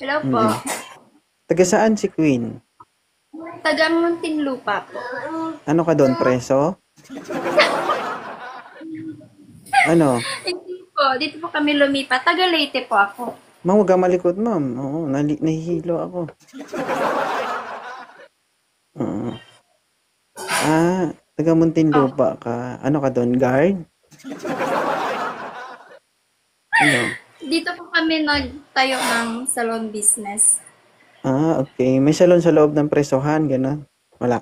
Hello po. Mm. Taga saan si Queen? Taga Muntinlupa po. Ano ka doon, preso? Ano? Hindi po, dito po kami lumipat. Taga Leyte po ako. Ma'am, huwag kang malikot, ma'am. Oo, nahihilo ako. Oo. Taga Opo. Muntinlupa ka. Ano ka doon, guard? Ano? Dito po kami nagtayo ng salon business. Okay. May salon sa loob ng presohan, gano'n? Wala.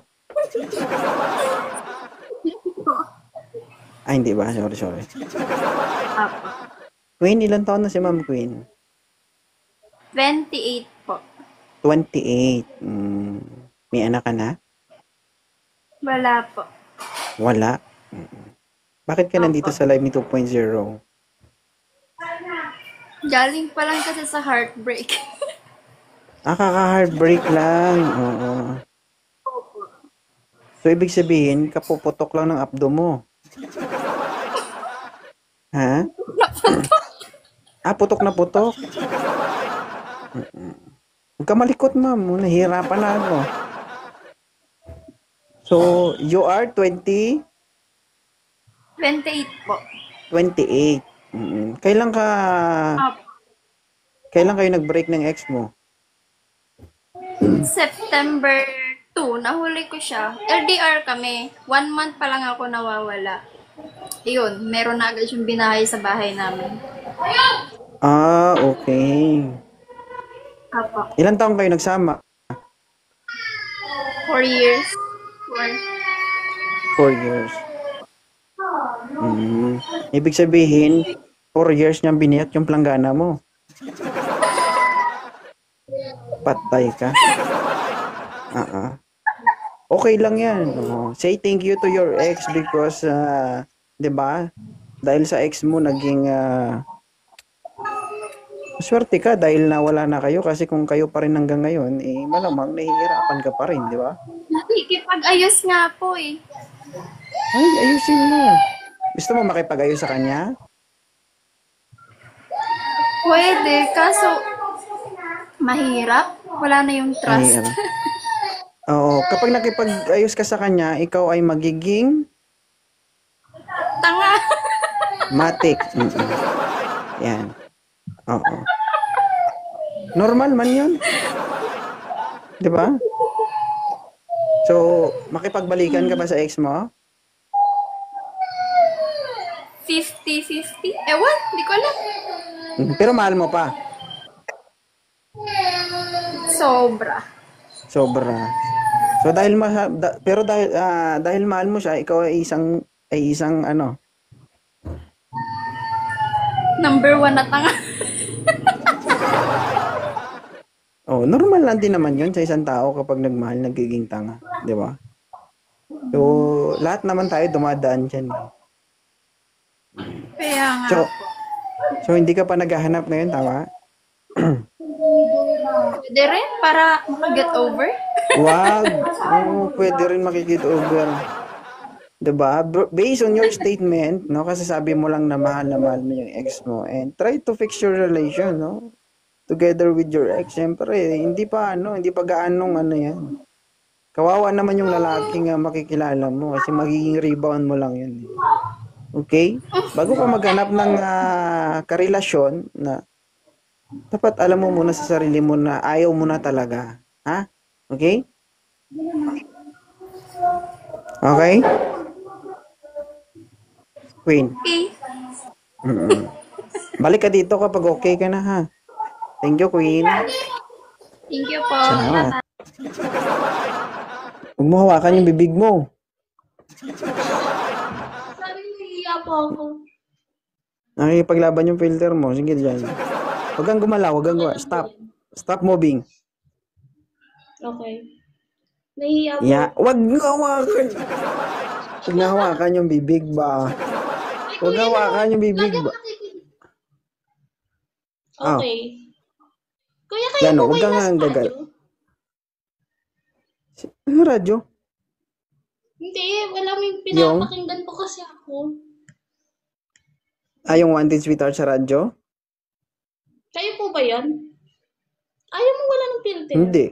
Hindi ba? Sorry, sorry. Opo. Queen, ilan taon na si Ma'am Queen? 28 po. 28. May anak ka na? Wala po. Wala. Bakit ka nandito Opo. sa Live Me 2.0? Galing pa lang kasi sa heartbreak. Kaka-heartbreak lang. Oo. So, ibig sabihin, kapuputok lang ng abdo mo. Ha? Putok na putok. Huwag ka malikot, ma'am. Nahihirapan na ako. So, you are 28 po. 28. Kailan ka, Opo. kailan kayo nag-break ng ex mo? September 2, nahuli ko siya. LDR kami. 1 month pa lang ako nawawala. Ayun, meron na agad yung binahay sa bahay namin. Okay. Apo. Ilan taong kayo nagsama? 4 years. 4. 4 years. Ibig sabihin, 4 years niyang biniyat yung planggana mo. Patay ka. Okay lang yan. Say thank you to your ex because, 'di ba? Dahil sa ex mo naging swerte ka dahil nawala na kayo kasi kung kayo pa rin hanggang ngayon, malamang nahihirapan ka pa rin, 'di ba? Nakikipag-ayos nga po eh. Ay, ayusin mo. Gusto mo makipag-ayos sa kanya? Pwede, kaso mahirap. Wala na yung Ay, trust. oo, kapag nakipag-ayos ka sa kanya, ikaw ay magiging Tanga. matik. Yan. Oo. Normal man 'yun, 'di ba? So, makipagbalikan ka ba sa ex mo? 50-50? Ewan, di ko alam. Pero mahal mo pa. Sobra. Sobra. So pero dahil mahal mo siya, ikaw ay isang ano. Number 1 na tanga. Oh, normal lang din naman 'yun sa isang tao kapag nagmahal nagiging tanga, 'di ba? So, lahat naman tayo dumadaan diyan. Kaya nga So, po. so hindi ka pa naghahanap ngayon, tama? Pwede rin para makaget over. Wag. Pwede rin makikita over. 'Di ba? Based on your statement, no, kasi sabi mo lang na mahal mo yung ex mo and try to fix your relation, no? Together with your ex. Siyempre, hindi pa gaanong ano yan. Kawawa naman yung lalaking makikilala mo kasi magiging rebound mo lang yun. Okay? Bago ka maghanap ng karelasyon na dapat alam mo muna sa sarili mo na ayaw mo na talaga. Ha? Okay? Okay? Queen. Okay. Balik ka dito kapag okay ka na ha. Thank you, Queen. Thank you po. Salamat. Ingat. Huwag mo hawakan yung bibig mo. Sabi niya po ako. Nakikipaglaban yung filter mo. Sige dyan. Huwag kang gumalaw. Stop. Stop moving. Okay. Nahiya po. Yeah. Huwag nga hawakan. Huwag nga hawakan yung bibig ba. Huwag nga hawakan yung bibig ba. Oh, Okay. Kuya, kayo po gano. ba Huwag yung kang nasa nga gagal. radyo? Ano radyo? Hindi, wala may Yung? pinapakinggan po kasi ako. Yung Wanted Sweetheart sa radyo? Kayo po ba yan? Ayaw mo wala ng filter? Hindi.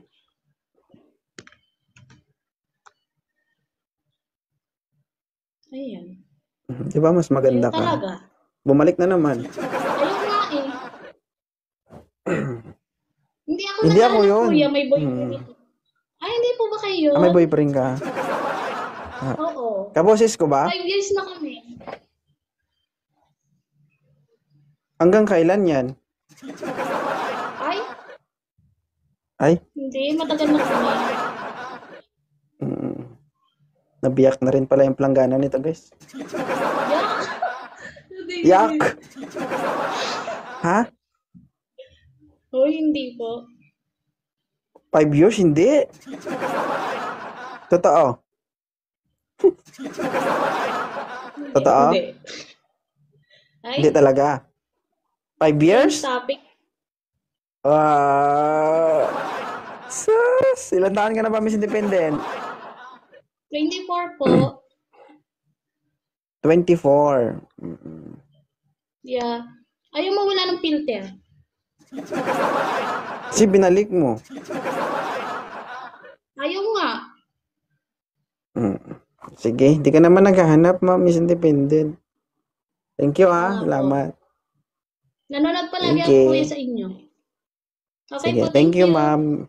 Ayan. Di ba mas maganda Ayun ka? talaga. Bumalik na naman. Ayun nga eh. Hindi ako Hindi ako nag-anak, yun. kuya. May boyfriend ito. Ay, hindi po ba kayo? May boyfriend ka? Oo. Kaboses ko ba? 5 years na kami. Hanggang kailan yan? Ay, Ay, hindi. Matagal na kami. mm, nabiyak na rin pala yung planggana nito, guys. Yak! Yak! Ha? Hoy, hindi po. 5 years? Hindi. Totoo. Totoo? Hindi. Ay, Hindi talaga. 5 years? topic. Sus! Ilan taon ka na ba, Miss Independent? 24 po. 24. Yeah. Ayaw mo wala ng filter. Si binalik mo. Ayaw nga. Mm. Sige, hindi ka naman naghahanap, ma'am, Miss Independent. Thank you, ha. Salamat. Nanonood palagi Sige. ako kuya sa inyo. Okay Sige, po, thank you, ma'am.